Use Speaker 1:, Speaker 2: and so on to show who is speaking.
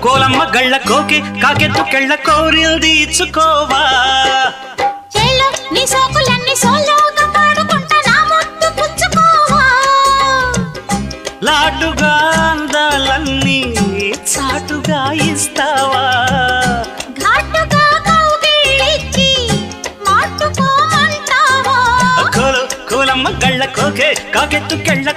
Speaker 1: కోలమ్మ గళ్ళ కోకి కాకెత్తు కెళ్ళ కోరిల్ది ఇచ్చుకోవా
Speaker 2: చేలో నీ సోకులన్నీ సోలోగా పాడుకుంటా నా ముద్దు పుచ్చుకోవా
Speaker 1: లాటుగా అందాలన్నీ చాటుగా ఇస్తావా
Speaker 2: ఘాటుగా కౌగిలించి మాటుకోమంటావా
Speaker 1: కోలమ్మ గళ్ళ కోకే కాకెత్తు కెళ్ళ